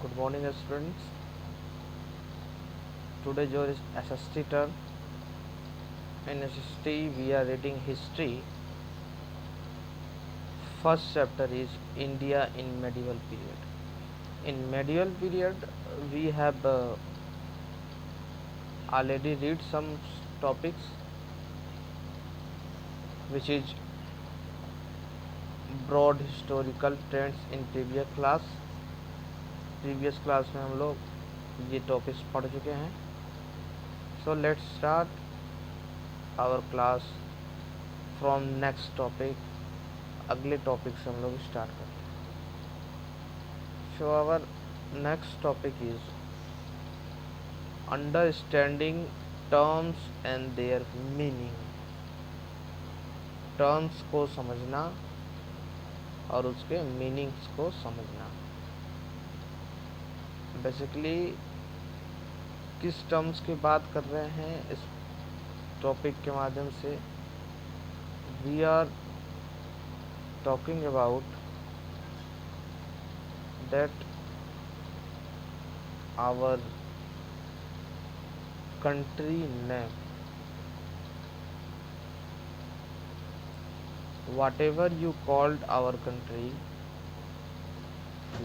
Good morning, students. Today your SST turn. In SST, we are reading history. First chapter is India in medieval period. In medieval period, we have already read some topics, which is broad historical trends in previous class. Previous class में हम लोग ये topics पढ़ चुके हैं. So let's start our class from next topic. अगले topic से हम लोग स्टार्ट करते हैं. So our next topic is understanding terms and their meaning. Terms को समझना और उसके मीनिंग्स को समझना. बेसिकली किस टर्म्स की बात कर रहे हैं इस टॉपिक के माध्यम से. We are talking about that our country name, whatever you called our country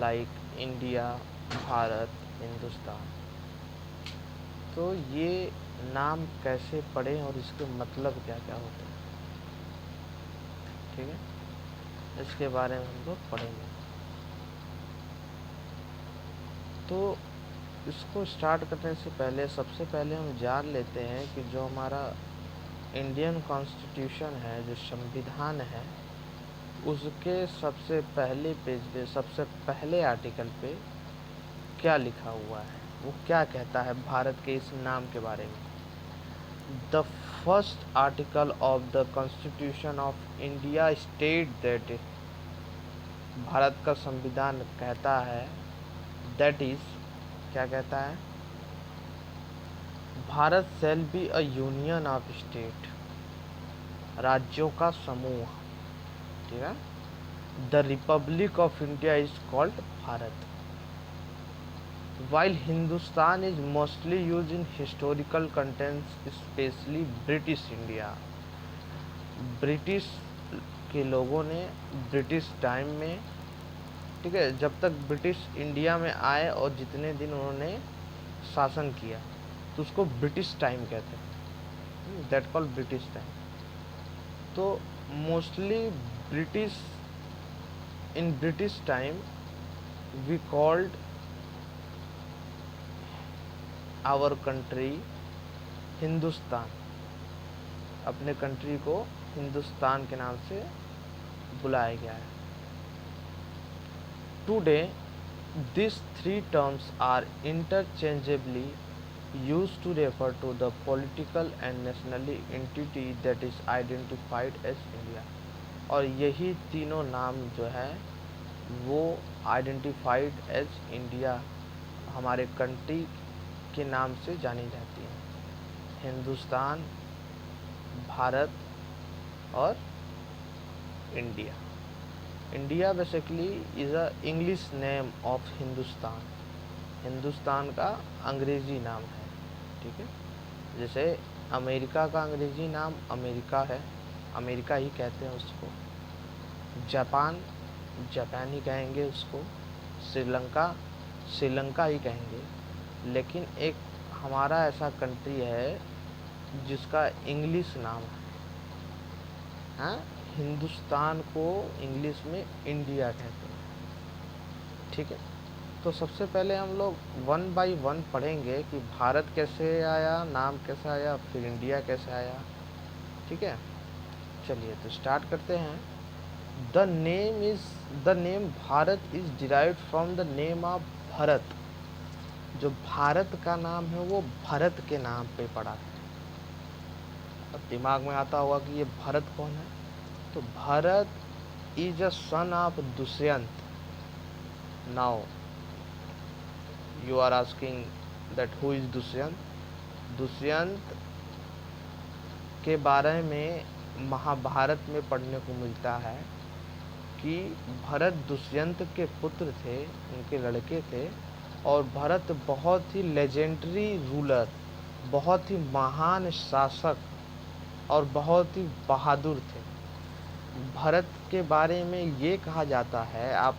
like India, Bharat, Hindustan, तो ये नाम कैसे पढ़ें और इसके मतलब क्या क्या होते हैं. ठीक है, इसके बारे में हम लोग पढ़ेंगे. तो इसको स्टार्ट करने से पहले सबसे पहले हम जान लेते हैं कि जो हमारा इंडियन कॉन्स्टिट्यूशन है, जो संविधान है, उसके सबसे पहले पेज पे, सबसे पहले आर्टिकल पे क्या लिखा हुआ है, वो क्या कहता है भारत के इस नाम के बारे में. The first article of the constitution of India state that, Bharat का संविधान कहता है, दैट इज, क्या कहता है, Bharat shall be a union of state, राज्यों का समूह. ठीक है. The Republic of India is called Bharat. While Hindustan is mostly use in historical contents, specially British India. British के लोगों ने ब्रिटिश टाइम में, ठीक है, जब तक ब्रिटिश इंडिया में आए और जितने दिन उन्होंने शासन किया, तो उसको ब्रिटिश टाइम कहते हैं. That called British time. तो mostly British, in British time we called our country Hindustan. अपने कंट्री को हिंदुस्तान के नाम से बुलाया गया है. Today these three terms are interchangeably used to refer to the political and national entity that is identified as India. और यही तीनों नाम जो है वो आइडेंटिफाइड एज इंडिया, हमारे कंट्री के नाम से जानी जाती है. हिंदुस्तान, भारत और India. India basically is a English name of Hindustan. Hindustan का अंग्रेज़ी नाम है. ठीक है. जैसे अमेरिका का अंग्रेज़ी नाम अमेरिका है, अमेरिका ही कहते हैं उसको. जापान, जापान ही कहेंगे उसको. श्रीलंका, श्रीलंका ही कहेंगे. लेकिन एक हमारा ऐसा कंट्री है जिसका इंग्लिश नाम है. हाँ, हिंदुस्तान को इंग्लिश में इंडिया कहते हैं. ठीक है. तो सबसे पहले हम लोग वन बाय वन पढ़ेंगे कि भारत कैसे आया, नाम कैसे आया, फिर इंडिया कैसे आया. ठीक है. चलिए तो स्टार्ट करते हैं. The name Bharat is derived from the name of Bharat. जो भारत का नाम है वो भरत के नाम पे पड़ा है. अब दिमाग में आता होगा कि ये भरत कौन है. तो Bharat is a son of Dushyant. Now you are asking that who is Dushyant. Dushyant के बारे में महाभारत में पढ़ने को मिलता है कि भरत दुष्यंत के पुत्र थे, उनके लड़के थे, और भरत बहुत ही लेजेंडरी रूलर, बहुत ही महान शासक और बहुत ही बहादुर थे। भरत के बारे में ये कहा जाता है, आप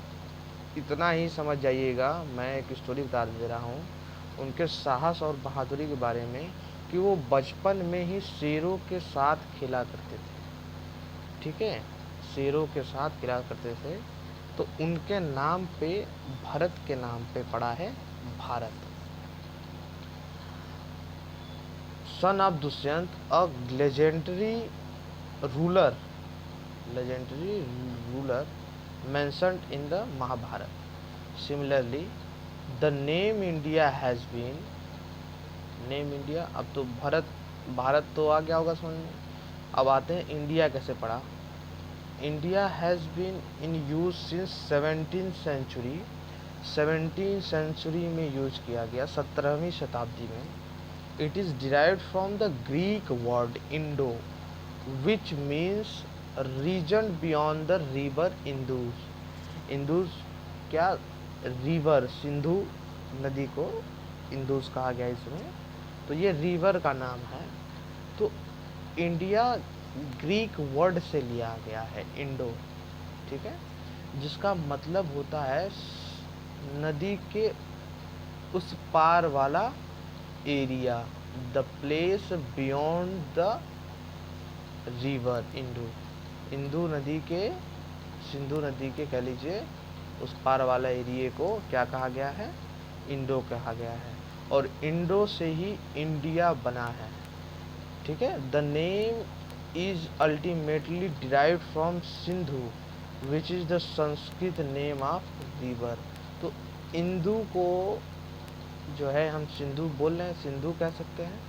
इतना ही समझ जाइएगा, मैं एक स्टोरी बता दे रहा हूँ उनके साहस और बहादुरी के बारे में, कि वो बचपन में ही शेरों के साथ खेला करते थे। ठीक है, शेरों के साथ खेला करते थे, तो उनके नाम पे, भरत के नाम पे पड़ा है भारत। सन of Dushyant, a legendary ruler, legendary ruler mentioned in the Mahabharata. Similarly, the name India has been, name India, अब तो भारत तो आ गया होगा समझ में। अब आते हैं इंडिया कैसे पड़ा। India has been in use since 17th century। 17th century में यूज किया गया, 17वीं शताब्दी में। It is derived from the Greek word Indo, which means region beyond the river Indus. Indus क्या, रिवर, सिंधु नदी को इंदुस कहा गया इसमें, तो ये रिवर का नाम है। तो इंडिया ग्रीक वर्ड से लिया गया है, इंडो। ठीक है, जिसका मतलब होता है नदी के उस पार वाला area, the place beyond the river Indo. Indu नदी के, सिंधु नदी के कह लीजिए, उस पार वाला एरिया को क्या कहा गया है, इंडो कहा गया है। और इंडो से ही इंडिया बना है। ठीक है, the name is ultimately derived from Sindhu, which is the Sanskrit name of river. तो इंदु को जो है हम सिंधु बोल रहे हैं, सिंधु कह सकते हैं।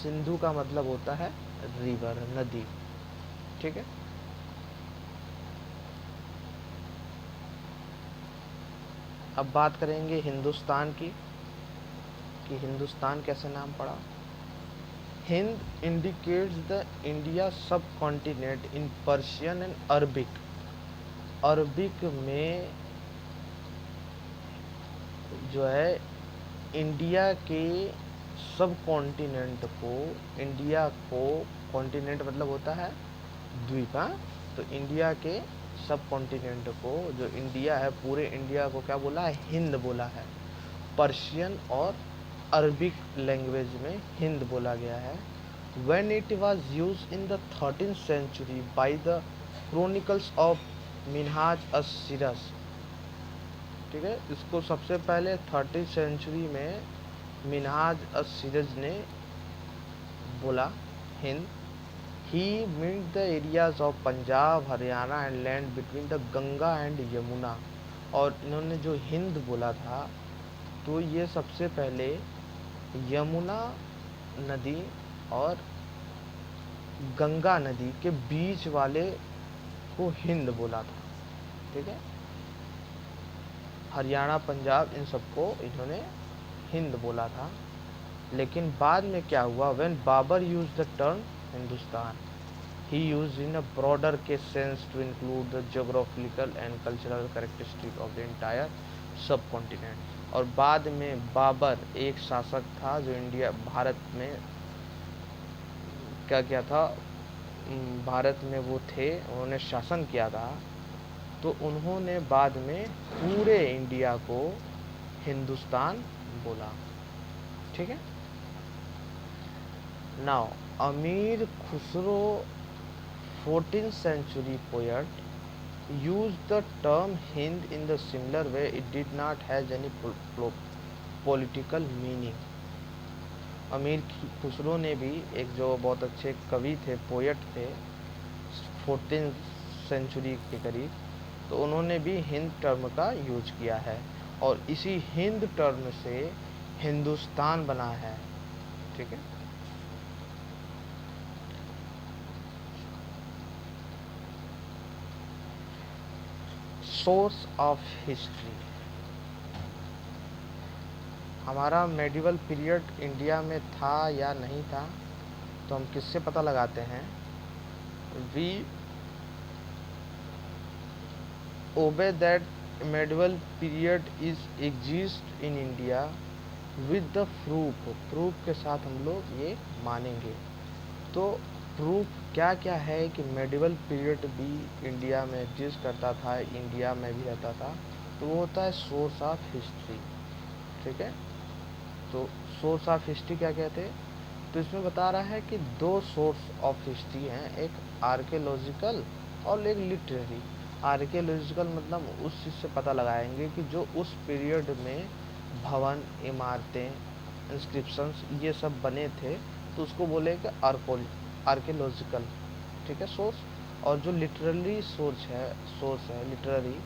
सिंधु का मतलब होता है रिवर, नदी। ठीक है, अब बात करेंगे हिंदुस्तान की, कि हिंदुस्तान कैसे नाम पड़ा। हिंद इंडिकेट्स द इंडिया सब continent in Persian and Arabic. Arabic में जो है इंडिया के सब कॉन्टिनेंट को, इंडिया को, कॉन्टिनेंट मतलब होता है द्वीप। हाँ, तो इंडिया के सब कॉन्टिनेंट को, जो इंडिया है पूरे इंडिया को क्या बोला है, हिंद बोला है। पर्शियन और अरबिक लैंग्वेज में हिंद बोला गया है। when it was used in the 13th century by the chronicles of Minhaj अस-सिरस। ठीक है, इसको सबसे पहले 30th सेंचुरी में मिनहाज अस-सिरस ने बोला Hind. He meant the areas of Punjab, Haryana and land between the Ganga and Yamuna. और इन्होंने जो हिंद बोला था, तो ये सबसे पहले यमुना नदी और गंगा नदी के बीच वाले को हिंद बोला था। ठीक है, हरियाणा, पंजाब, इन सबको इन्होंने हिंद बोला था। लेकिन बाद में क्या हुआ, when Babur use the term Hindustan, he use in a broader के sense to include the geographical and cultural characteristic of the entire subcontinent. और बाद में बाबर एक शासक था जो इंडिया, भारत में क्या किया था, भारत में वो थे, उन्होंने शासन किया था। तो उन्होंने बाद में पूरे इंडिया को हिंदुस्तान बोला। ठीक है, नाउ अमीर Khusro 14th century poet used the term Hind in the similar way. It did not have any political meaning. अमीर खुसरो ने भी, एक जो बहुत अच्छे कवि थे, पोएट थे 14th सेंचुरी के करीब, तो उन्होंने भी हिंद टर्म का यूज किया है। और इसी हिंद टर्म से हिंदुस्तान बना है। ठीक है, सोर्स ऑफ हिस्ट्री। हमारा मेडिवल पीरियड इंडिया में था या नहीं था, तो हम किससे पता लगाते हैं, we obey that medieval period is exist in India with the proof के साथ हम लोग ये मानेंगे। तो प्रूफ क्या क्या है कि मेडिवल पीरियड भी इंडिया में एग्जिस्ट करता था, इंडिया में भी रहता था। तो वो होता है सोर्स ऑफ हिस्ट्री। ठीक है, तो सोर्स ऑफ हिस्ट्री क्या कहते हैं? तो इसमें बता रहा है कि दो सोर्स ऑफ हिस्ट्री हैं, एक आर्कियोलॉजिकल और एक लिटरेरी। आर्कियोलॉजिकल मतलब उस चीज़ से पता लगाएंगे कि जो उस पीरियड में भवन, इमारतें, इंस्क्रिप्शंस ये सब बने थे, तो उसको बोलेंगे आर्कियोलॉजिकल। ठीक है, सोर्स। और जो लिटररी सोर्स है लिटररी,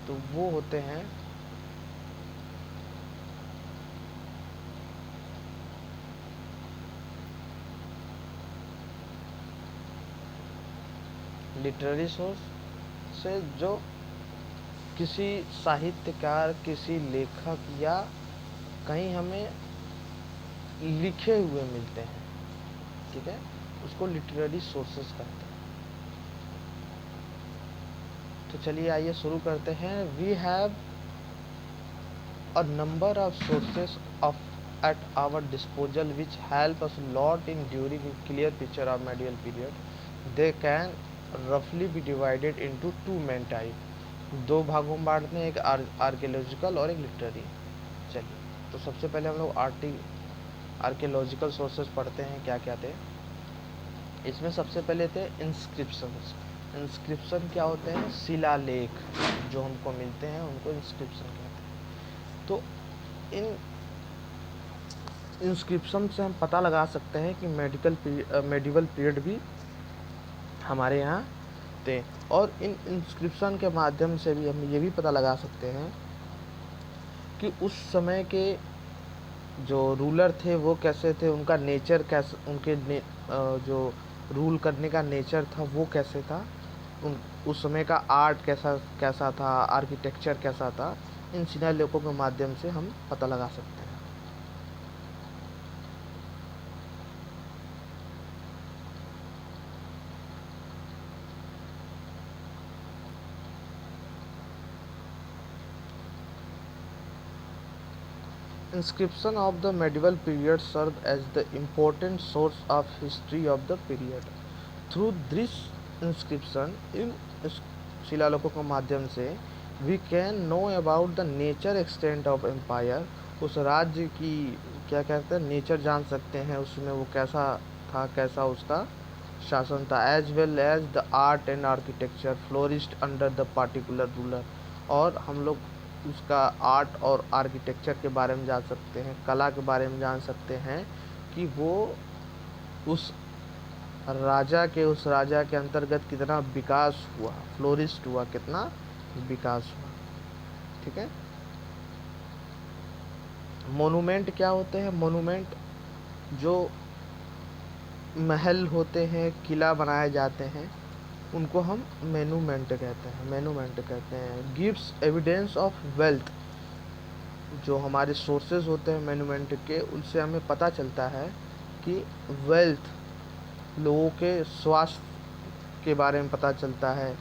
तो वो होते हैं लिटरेरी सोर्स से जो किसी साहित्यकार, किसी लेखक या कहीं हमें लिखे हुए मिलते हैं। ठीक है, उसको लिटरेरी सोर्सेस कहते हैं। तो चलिए आइए शुरू करते हैं। We have a number of sources of at our disposal which help us a lot in during a clear picture of medieval period. They can roughly be divided into two main type। दो भागों में बांटते हैं, एक archaeological और एक literary. चलिए, तो सबसे पहले हम लोग आर्कियोलॉजिकल सोर्सेस पढ़ते हैं क्या क्या थे। इसमें सबसे पहले थे इंस्क्रिप्शंस। इंस्क्रिप्शन क्या होते हैं? शिलालेख जो हमको मिलते हैं उनको इंस्क्रिप्शन कहते हैं। तो इन इंस्क्रिप्शन से हम पता लगा सकते हैं कि मेडिवल पीरियड भी हमारे यहाँ थे। और इन इंस्क्रिप्शन के माध्यम से भी हम ये भी पता लगा सकते हैं कि उस समय के जो रूलर थे वो कैसे थे, उनका नेचर कैसे, जो रूल करने का नेचर था वो कैसे था, उस समय का आर्ट कैसा कैसा था, आर्किटेक्चर कैसा था। इन शिलालेखों के माध्यम से हम पता लगा सकते हैं। Inscription of the medieval period served as the important source of history of the period. Through this inscription, इन शिलालेखों के माध्यम से we can know about the nature extent of empire। उस राज्य की क्या कहते हैं, नेचर जान सकते हैं, उसमें वो कैसा था, कैसा उसका शासन था। As well as the art and architecture flourished under the particular ruler. और हम लोग उसका आर्ट और आर्किटेक्चर के बारे में जान सकते हैं, कला के बारे में जान सकते हैं कि वो उस उस राजा के अंतर्गत कितना विकास हुआ, फ्लोरिस्ट हुआ, कितना विकास हुआ। ठीक है। मोनूमेंट क्या होते हैं? मोनूमेंट जो महल होते हैं, किला बनाए जाते हैं, उनको हम मेनूमेंट कहते हैं। Gives evidence of wealth. जो हमारे सोर्सेज होते हैं मेनूमेंट के, उनसे हमें पता चलता है कि वेल्थ, लोगों के स्वास्थ्य के बारे में पता चलता है,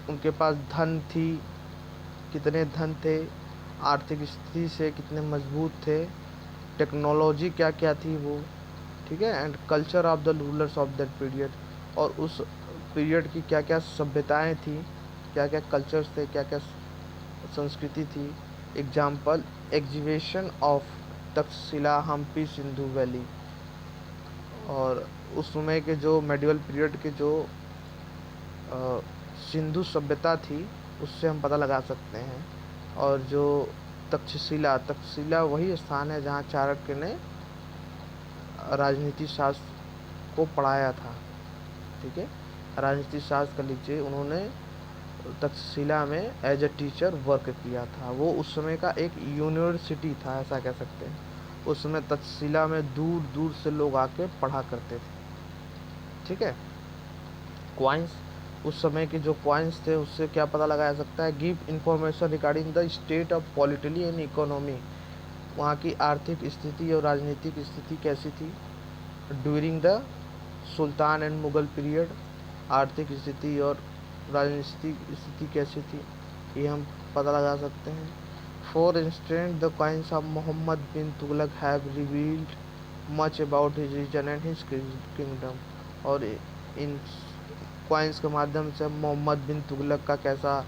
उनके पास धन थी, कितने धन थे, आर्थिक स्थिति से कितने मजबूत थे, टेक्नोलॉजी क्या क्या थी वो। ठीक है। And culture of the rulers of that period. और उस पीरियड की क्या क्या सभ्यताएं थी, क्या क्या कल्चर्स थे, क्या क्या संस्कृति थी। Example, exhibition of Taxila, Hampi, Sindhu valley. और उस समय के जो मेडिवल पीरियड के जो सिंधु सभ्यता थी, उससे हम पता लगा सकते हैं। और जो तक्षशिला वही स्थान है जहाँ चाणक्य ने राजनीति शास्त्र को पढ़ाया था। ठीक है, राजनीति शास्त्र का लीजिए, उन्होंने तक्षशिला में एज ए टीचर वर्क किया था। वो उस समय का एक यूनिवर्सिटी था, ऐसा कह सकते हैं। उस समय तक्षशिला में दूर दूर से लोग आके पढ़ा करते थे। ठीक है। क्वाइंस, उस समय के जो क्वाइंस थे उससे क्या पता लगाया सकता है? Give information regarding the state of politically and economy. वहाँ की आर्थिक स्थिति और राजनीतिक स्थिति कैसी थी during the sultan and Mughal period. आर्थिक स्थिति और राजनीतिक स्थिति कैसी थी। ये हम पता लगा सकते हैं। For instance the coins of Mohammad bin Tughlaq have revealed much about his region and his kingdom. और इन कॉइन्स के माध्यम से मोहम्मद बिन तुगलक का कैसा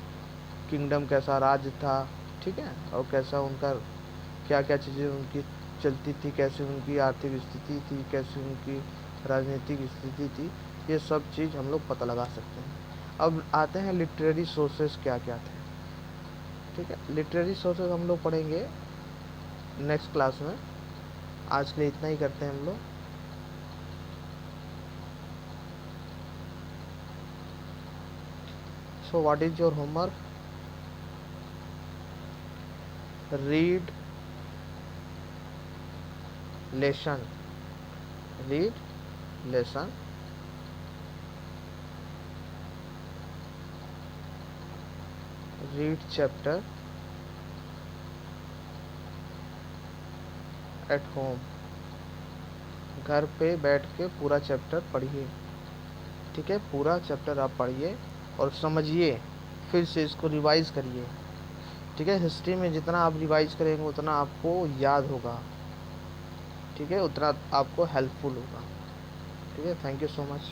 किंगडम, कैसा राज्य था, ठीक है, और कैसा उनका क्या क्या चीज़ें उनकी चलती थी, कैसी उनकी आर्थिक स्थिति थी, कैसी उनकी राजनीतिक स्थिति थी, ये सब चीज़ हम लोग पता लगा सकते हैं। अब आते हैं लिटरेरी सोर्सेस क्या क्या थे। ठीक है, लिटरेरी सोर्सेस हम लोग पढ़ेंगे नेक्स्ट क्लास में। आज के लिए इतना ही करते हैं हम लोग। So what is your homework? Read lesson, read lesson, read chapter at home. घर पे बैठ के पूरा चैप्टर पढ़िए। ठीक है, पूरा चैप्टर आप पढ़िए और समझिए, फिर से इसको रिवाइज करिए। ठीक है, हिस्ट्री में जितना आप रिवाइज करेंगे उतना आपको याद होगा। ठीक है, उतना आपको हेल्पफुल होगा। ठीक है, थैंक यू सो मच।